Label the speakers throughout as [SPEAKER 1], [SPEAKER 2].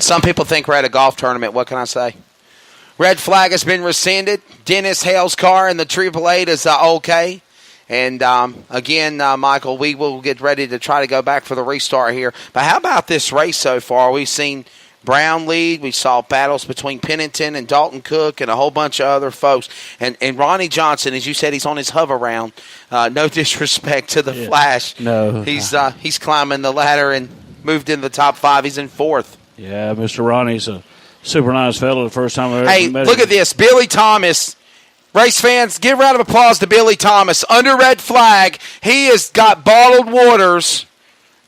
[SPEAKER 1] Some people think we're at a golf tournament. What can I say? Red flag has been rescinded. Dennis Hale's car in the 888 is okay. And, again, Michael, we will get ready to try to go back for the restart here. But how about this race so far? We've seen Brown lead. We saw battles between Pennington and Dalton Cook and a whole bunch of other folks. And Ronnie Johnson, as you said, he's on his hover round. No disrespect to the Flash.
[SPEAKER 2] No.
[SPEAKER 1] He's climbing the ladder and moved into the top 5. He's in 4th.
[SPEAKER 2] Yeah, Mr. Ronnie's a super nice fellow. The first time I ever met him.
[SPEAKER 1] Look at this. Billy Thomas. Race fans, give a round of applause to Billy Thomas. Under red flag, he has got bottled waters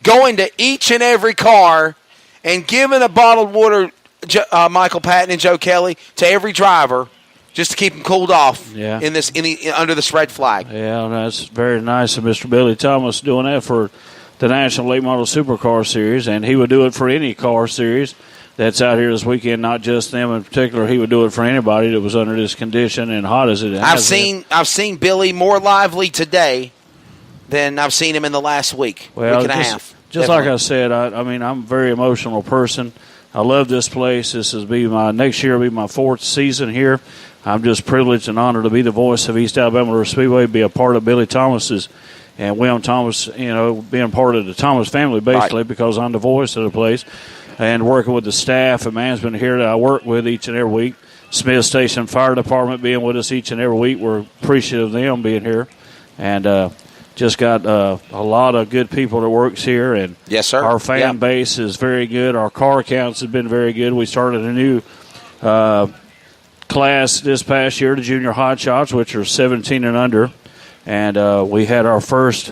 [SPEAKER 1] going to each and every car and giving a bottled water, Michael Patton and Joe Kelly, to every driver just to keep them cooled off under this red flag.
[SPEAKER 2] Yeah, that's very nice of Mr. Billy Thomas doing that for the National Late Model Supercar Series, and he would do it for any car series that's out here this weekend, not just them in particular. He would do it for anybody that was under this condition and hot as it has.
[SPEAKER 1] I've seen Billy more lively today than I've seen him in the last week and a half.
[SPEAKER 2] Just like I said, I'm a very emotional person. I love this place. This will be next year will be my 4th season here. I'm just privileged and honored to be the voice of East Alabama Motor Speedway, be a part of Billy Thomas's and William Thomas, being part of the Thomas family basically, because I'm the voice of the place. And working with the staff and management here that I work with each and every week. Smith Station Fire Department being with us each and every week. We're appreciative of them being here. And just got a lot of good people that works here. And
[SPEAKER 1] yes, sir.
[SPEAKER 2] Our fan base is very good. Our car counts have been very good. We started a new class this past year, the Junior Hot Shots, which are 17 and under. And we had our first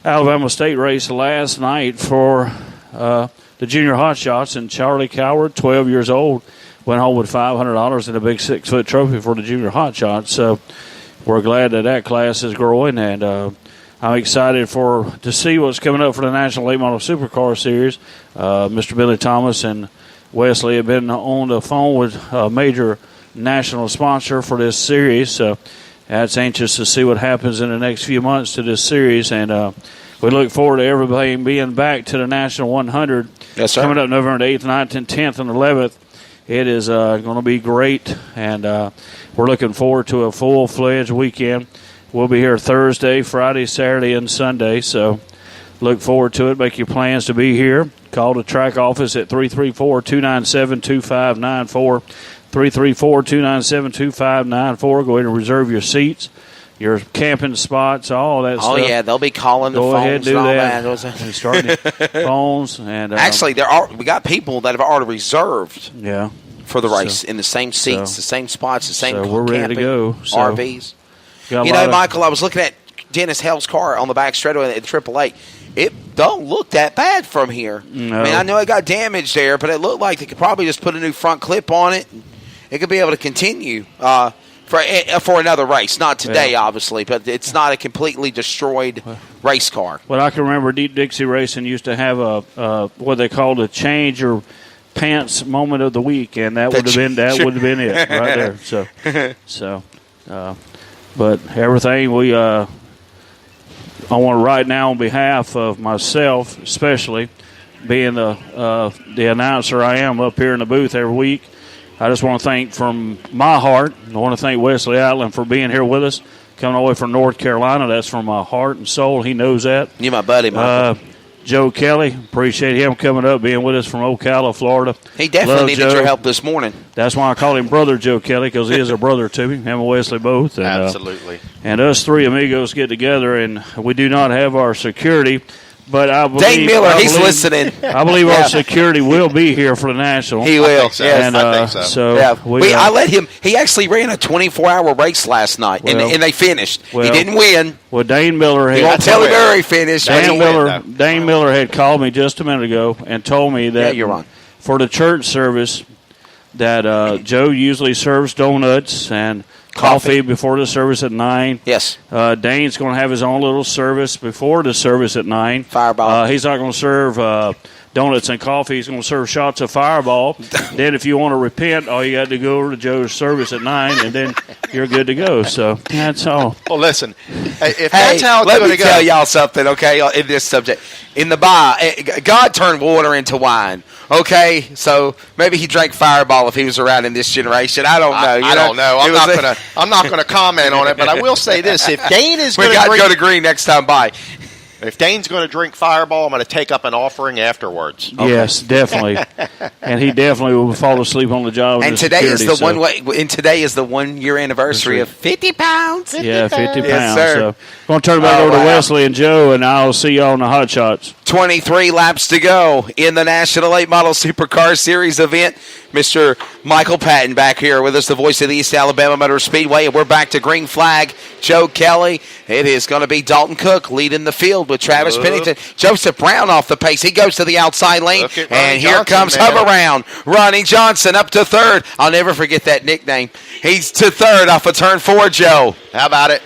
[SPEAKER 2] Alabama State race last night for the Junior Hot Shots, and Charlie Coward, 12 years old, went home with $500 and a big 6-foot trophy for the Junior Hot Shots. So we're glad that class is growing, and I'm excited to see what's coming up for the National Late Model Supercar Series. Mr. Billy Thomas and Wesley have been on the phone with a major national sponsor for this series, so that's anxious to see what happens in the next few months to this series, and we look forward to everybody being back to the National 100.
[SPEAKER 1] Yes, sir.
[SPEAKER 2] Coming up November 8th, 9th, and 10th, and 11th. It is going to be great, and we're looking forward to a full-fledged weekend. We'll be here Thursday, Friday, Saturday, and Sunday, so look forward to it. Make your plans to be here. Call the track office at 334-297-2594, 334-297-2594. Go ahead and reserve your seats, your camping spots, all that stuff.
[SPEAKER 1] Oh, yeah, they'll be calling the
[SPEAKER 2] phones.
[SPEAKER 1] Go ahead and do that.
[SPEAKER 2] And starting phones. And
[SPEAKER 1] actually, we got people that have already reserved for the race in the same seats, the same spots, the same
[SPEAKER 2] we're ready to go.
[SPEAKER 1] RVs. Michael, I was looking at Dennis Hale's car on the back straightaway at 888. It don't look that bad from here.
[SPEAKER 2] No.
[SPEAKER 1] I mean, I know it got damaged there, but it looked like they could probably just put a new front clip on it. It could be able to continue for another race. Not today, obviously, but it's not a completely destroyed race car.
[SPEAKER 2] Well, I can remember Deep Dixie Racing used to have a what they called a change your pants moment of the week, and that would have been it right there. But everything I want to right now on behalf of myself, especially being the announcer I am up here in the booth every week. I just want to thank from my heart. I want to thank Wesley Allen for being here with us, coming all the way from North Carolina. That's from my heart and soul. He knows that.
[SPEAKER 1] You're my buddy, Michael.
[SPEAKER 2] Joe Kelly, appreciate him coming up, being with us from Ocala, Florida.
[SPEAKER 1] He definitely needed your help this morning.
[SPEAKER 2] That's why I call him Brother Joe Kelly, because he is a brother to me, him and Wesley both. And,
[SPEAKER 3] absolutely.
[SPEAKER 2] And us three amigos get together, and we do not have our security. But I believe
[SPEAKER 1] Dane Miller, he's listening.
[SPEAKER 2] I believe our security will be here for the National.
[SPEAKER 1] He will.
[SPEAKER 3] I think so.
[SPEAKER 1] I let him. He actually ran a 24-hour race last night, and they finished. He didn't win.
[SPEAKER 2] Well, Dane Miller
[SPEAKER 1] he won't tell him where he finished.
[SPEAKER 2] Dane Miller had called me just a minute ago and told me that for the church service that Joe usually serves donuts and coffee before the service at 9.
[SPEAKER 1] Yes.
[SPEAKER 2] Dane's going to have his own little service before the service at 9.
[SPEAKER 1] Fireball.
[SPEAKER 2] He's not going to serve donuts and coffee. He's going to serve shots of Fireball. Then if you want to repent, all you got to go over to Joe's service at 9, and then you're good to go. So that's all.
[SPEAKER 3] Well, listen, if that's how it's going to go.
[SPEAKER 1] Let me tell y'all something, okay, in this subject. in the God turned water into wine. Okay, so maybe he drank Fireball if he was around in this generation. I don't know.
[SPEAKER 3] I don't know. I'm not gonna comment on it, but I will say this: if Dane is
[SPEAKER 1] we got to go to Green next time by.
[SPEAKER 3] If Dane's going to drink Fireball, I'm going to take up an offering afterwards.
[SPEAKER 2] Okay. Yes, definitely, and he definitely will fall asleep on the job.
[SPEAKER 1] And today is the 1 year anniversary of 50 pounds.
[SPEAKER 2] 50 pounds.
[SPEAKER 1] Yes, sir.
[SPEAKER 2] So, going to turn it back over to Wesley and Joe, and I'll see y'all on the Hot Shots.
[SPEAKER 1] 23 laps to go in the National Late Model Supercar Series event. Mr. Michael Patton back here with us, the voice of the East Alabama Motor Speedway, and we're back to green flag. Joe Kelly. It is going to be Dalton Cook leading the field with Travis Pennington. Joseph Brown off the pace. He goes to the outside lane, and here comes Hub around. Ronnie Johnson up to third. I'll never forget that nickname. He's to third off of turn 4, Joe.
[SPEAKER 3] How about it?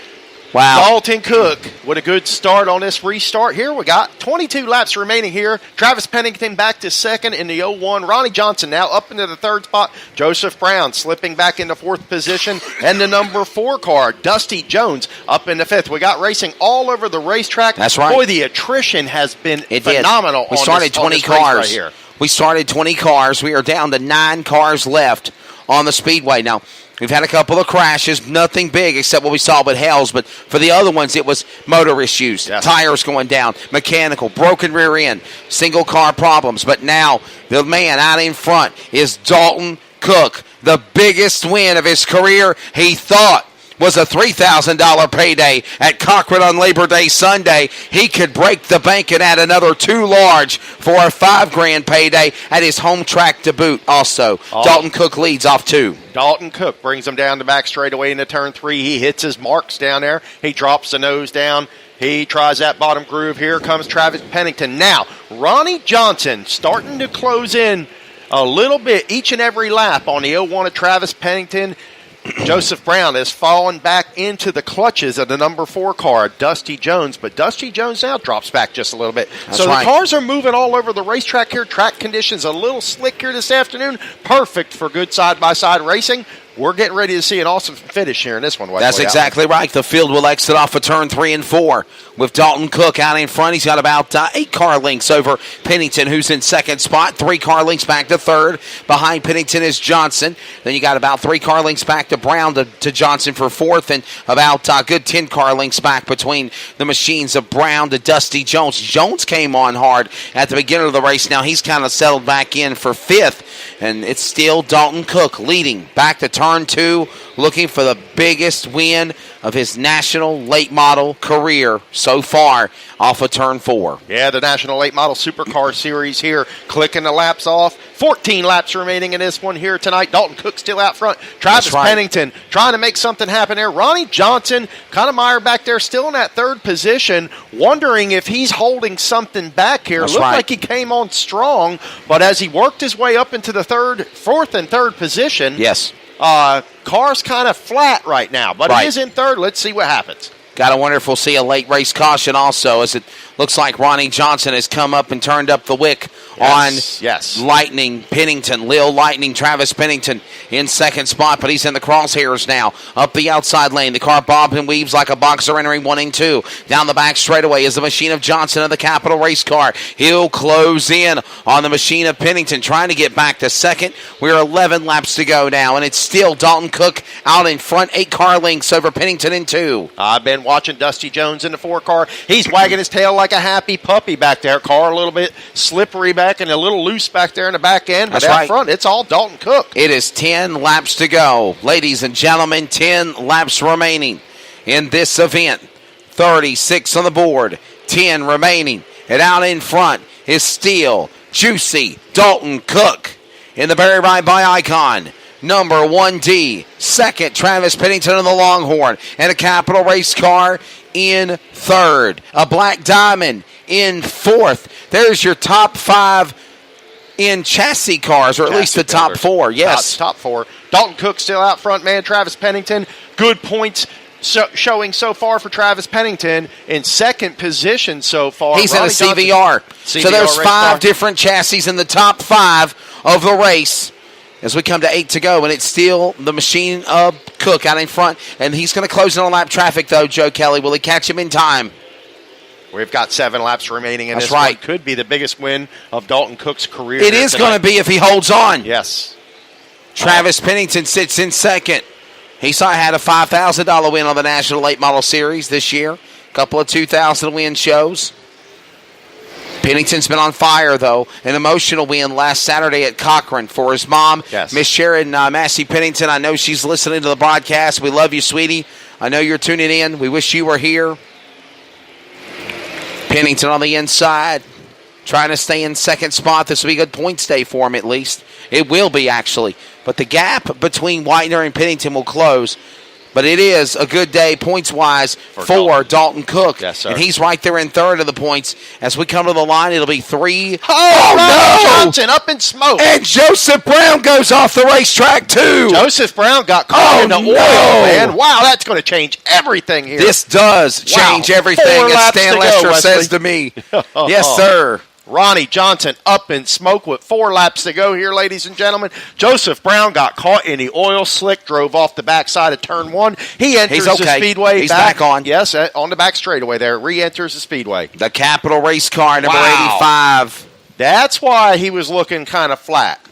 [SPEAKER 1] Wow.
[SPEAKER 3] Dalton Cook with a good start on this restart. Here we got 22 laps remaining here. Travis Pennington back to second in the 01. Ronnie Johnson now up into the third spot. Joseph Brown slipping back into fourth position. And the number 4 car, Dusty Jones, up into fifth. We got racing all over the racetrack.
[SPEAKER 1] That's right.
[SPEAKER 3] Boy, the attrition has been phenomenal.
[SPEAKER 1] We started 20 cars. Right here. We started 20 cars. We are down to 9 cars left on the speedway. Now, we've had a couple of crashes, nothing big except what we saw with Hells, but for the other ones, it was motor issues, tires going down, mechanical, broken rear end, single car problems. But now, the man out in front is Dalton Cook, the biggest win of his career, he thought was a $3,000 payday at Cochran on Labor Day Sunday. He could break the bank and add another 2 large for a $5,000 payday at his home track debut also. Dalton Cook leads off 2.
[SPEAKER 3] Dalton Cook brings him down the back straightaway into turn 3. He hits his marks down there. He drops the nose down. He tries that bottom groove. Here comes Travis Pennington. Now, Ronnie Johnson starting to close in a little bit each and every lap on the 01 of Travis Pennington. Joseph Brown has fallen back into the clutches of the number 4 car, Dusty Jones, but Dusty Jones now drops back just a little bit.
[SPEAKER 1] That's
[SPEAKER 3] so
[SPEAKER 1] right.
[SPEAKER 3] The cars are moving all over the racetrack here. Track conditions a little slick here this afternoon. Perfect for good side-by-side racing. We're getting ready to see an awesome finish here in this one.
[SPEAKER 1] That's exactly right. The field will exit off of turn 3 and 4 with Dalton Cook out in front. He's got about 8 car lengths over Pennington, who's in second spot. 3 car lengths back to third. Behind Pennington is Johnson. Then you got about 3 car lengths back to Brown to Johnson for fourth, and about good 10 car lengths back between the machines of Brown to Dusty Jones. Jones came on hard at the beginning of the race. Now he's kind of settled back in for fifth, and it's still Dalton Cook leading back to turn 2, looking for the biggest win of his national late model career so far off of turn 4.
[SPEAKER 3] Yeah, the National Late Model Supercar Series here, clicking the laps off. 14 laps remaining in this one here tonight. Dalton Cook still out front. Travis Pennington trying to make something happen there. Ronnie Johnson, kind of mired back there, still in that third position, wondering if he's holding something back here. Looked like he came on strong, but as he worked his way up into the fourth and third position, car's kind of flat right now, but he is in third. Let's see what happens.
[SPEAKER 1] Got to wonder if we'll see a late race caution also, as it looks like Ronnie Johnson has come up and turned up the wick on Lightning Pennington. Lil Lightning, Travis Pennington in second spot, but he's in the crosshairs now. Up the outside lane, the car bobs and weaves like a boxer entering 1 and 2. Down the back straightaway is the machine of Johnson of the Capital Race Car. He'll close in on the machine of Pennington, trying to get back to second. We're 11 laps to go now, and it's still Dalton Cook out in front, 8 car lengths over Pennington in 2.
[SPEAKER 3] I've been watching Dusty Jones in the 4 car. He's wagging his tail like a happy puppy back there. Car a little bit slippery back and a little loose back there in the back end. But out front, it's all Dalton Cook.
[SPEAKER 1] It is 10 laps to go. Ladies and gentlemen, 10 laps remaining in this event. 36 on the board, 10 remaining. And out in front is still juicy Dalton Cook in the Barry Ride by Icon. Number 1D. Second, Travis Pennington in the Longhorn. And a Capital Race Car in third. A Black Diamond in fourth. There's your top 5 in chassis cars, or at least the top 4. Yes.
[SPEAKER 3] Top 4. Dalton Cook still out front, man. Travis Pennington, good points showing so far for Travis Pennington in second position so far.
[SPEAKER 1] He's in a CVR. So there's 5 different chassis in the top 5 of the race as we come to 8 to go, and it's still the machine of Cook out in front, and he's going to close in on lap traffic, though, Joe Kelly. Will he catch him in time?
[SPEAKER 3] We've got 7 laps remaining in
[SPEAKER 1] That's
[SPEAKER 3] this
[SPEAKER 1] right.
[SPEAKER 3] one. Could be the biggest win of Dalton Cook's career.
[SPEAKER 1] It is going to be if he holds on.
[SPEAKER 3] Yes.
[SPEAKER 1] Travis Pennington sits in second. He had a $5,000 win on the National Late Model Series this year. A couple of 2,000 win shows. Pennington's been on fire, though. An emotional win last Saturday at Cochran for his mom, Miss Sharon Massey Pennington. I know she's listening to the broadcast. We love you, sweetie. I know you're tuning in. We wish you were here. Pennington on the inside, trying to stay in second spot. This will be a good points day for him, at least. It will be, actually. But the gap between Whitener and Pennington will close. But it is a good day, points-wise, for Dalton Cook.
[SPEAKER 3] Yes, sir.
[SPEAKER 1] And he's right there in third of the points. As we come to the line, it'll be 3.
[SPEAKER 3] Oh, no! Johnson up in smoke.
[SPEAKER 1] And Joseph Brown goes off the racetrack, too.
[SPEAKER 3] Joseph Brown got caught in the oil, man. Wow, that's going to change everything here.
[SPEAKER 1] This does change everything, as Stan Lester says to me. Yes, sir.
[SPEAKER 3] Ronnie Johnson up in smoke with 4 laps to go here, ladies and gentlemen. Joseph Brown got caught in the oil slick, drove off the backside of turn 1. He enters the speedway.
[SPEAKER 1] He's back on.
[SPEAKER 3] Yes, on the back straightaway there. Re-enters the speedway.
[SPEAKER 1] The Capital Race Car, number 85.
[SPEAKER 3] That's why he was looking kind of flat.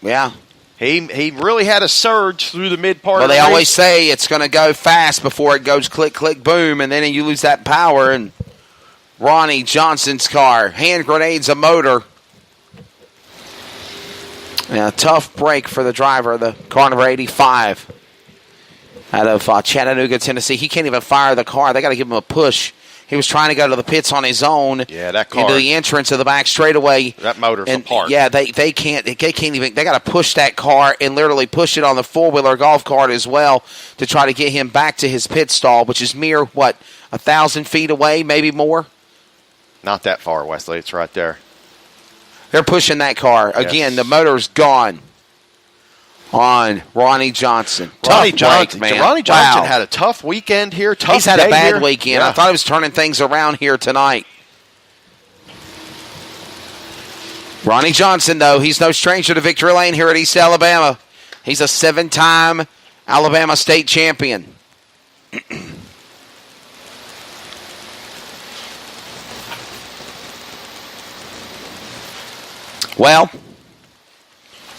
[SPEAKER 1] Yeah.
[SPEAKER 3] He really had a surge through the mid part of the
[SPEAKER 1] Well,
[SPEAKER 3] race.
[SPEAKER 1] they always say it's going to go fast before it goes click, click, boom, and then you lose that power. And Ronnie Johnson's car, hand grenades a motor. Yeah, tough break for the driver of the car number 85 out of Chattanooga, Tennessee. He can't even fire the car. They got to give him a push. He was trying to go to the pits on his own.
[SPEAKER 3] Yeah, that car
[SPEAKER 1] into the entrance of the back straightaway.
[SPEAKER 3] That motor's apart.
[SPEAKER 1] Yeah, they can't even. They got to push that car and literally push it on the 4-wheeler golf cart as well to try to get him back to his pit stall, which is mere 1,000 feet away, maybe more.
[SPEAKER 3] Not that far, Wesley. It's right there.
[SPEAKER 1] They're pushing that car. Again, the motor's gone on Ronnie Johnson.
[SPEAKER 3] Ronnie
[SPEAKER 1] Johnson
[SPEAKER 3] had a tough weekend here.
[SPEAKER 1] He's had a bad weekend. Yeah. I thought he was turning things around here tonight. Ronnie Johnson, though, he's no stranger to victory lane here at East Alabama. He's a 7-time Alabama state champion. Well,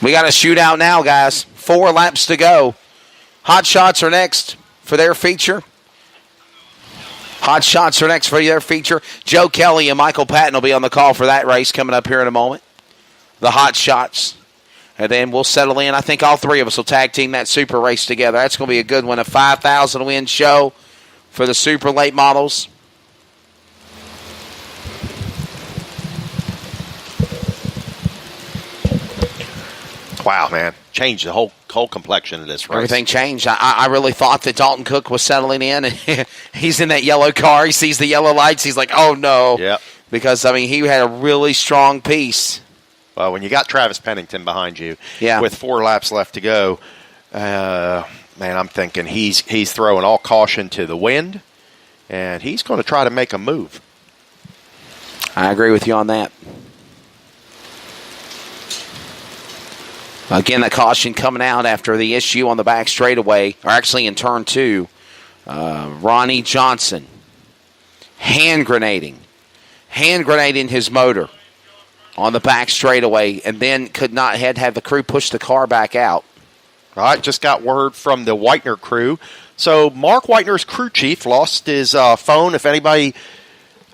[SPEAKER 1] we got a shootout now, guys. 4 laps to go. Hot Shots are next for their feature. Joe Kelly and Michael Patton will be on the call for that race coming up here in a moment. The Hot Shots. And then we'll settle in. I think all 3 of us will tag team that super race together. That's going to be a good one. A 5,000 win show for the super late models.
[SPEAKER 3] Wow, man. Changed the whole complexion of this race.
[SPEAKER 1] Everything changed. I really thought that Dalton Cook was settling in. And he's in that yellow car. He sees the yellow lights. He's like, oh, no.
[SPEAKER 3] Yep.
[SPEAKER 1] Because, he had a really strong piece.
[SPEAKER 3] Well, when you got Travis Pennington behind you with 4 laps left to go, man, I'm thinking he's throwing all caution to the wind, and he's going to try to make a move.
[SPEAKER 1] I agree with you on that. Again, the caution coming out after the issue on the back straightaway, or actually in turn 2. Ronnie Johnson hand grenading his motor on the back straightaway, and then had to have the crew push the car back out.
[SPEAKER 3] All right, just got word from the Whitener crew. So Mark Whitener's crew chief lost his phone. If anybody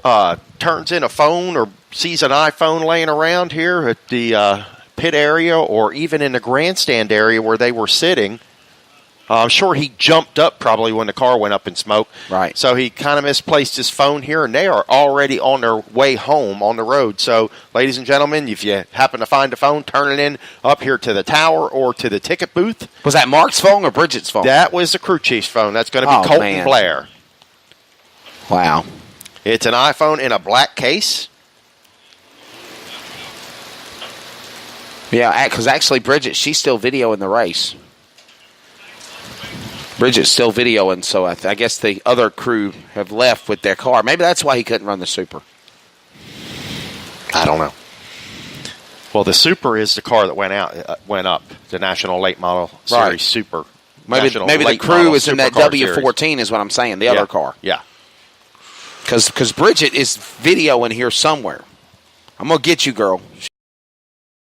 [SPEAKER 3] turns in a phone or sees an iPhone laying around here at the pit area or even in the grandstand area where they were sitting, I'm sure he jumped up probably when the car went up in smoke.
[SPEAKER 1] Right.
[SPEAKER 3] So he kind of misplaced his phone here, and they are already on their way home on the road. So, ladies and gentlemen, if you happen to find a phone, turn it in up here to the tower or to the ticket booth.
[SPEAKER 1] Was that Mark's phone or Bridget's phone?
[SPEAKER 3] That was the crew chief's phone. That's going to be Colton Blair.
[SPEAKER 1] Wow.
[SPEAKER 3] It's an iPhone in a black case.
[SPEAKER 1] Yeah, because actually Bridget, she's still videoing the race. Bridget's still videoing, so I guess the other crew have left with their car. Maybe that's why he couldn't run the Super.
[SPEAKER 3] I don't know. Well, the Super is the car that went up, the National Late Model Series Super.
[SPEAKER 1] Maybe the crew is in that W14 is what I'm saying, the other car.
[SPEAKER 3] Yeah.
[SPEAKER 1] Because Bridget is videoing here somewhere. I'm going to get you, girl.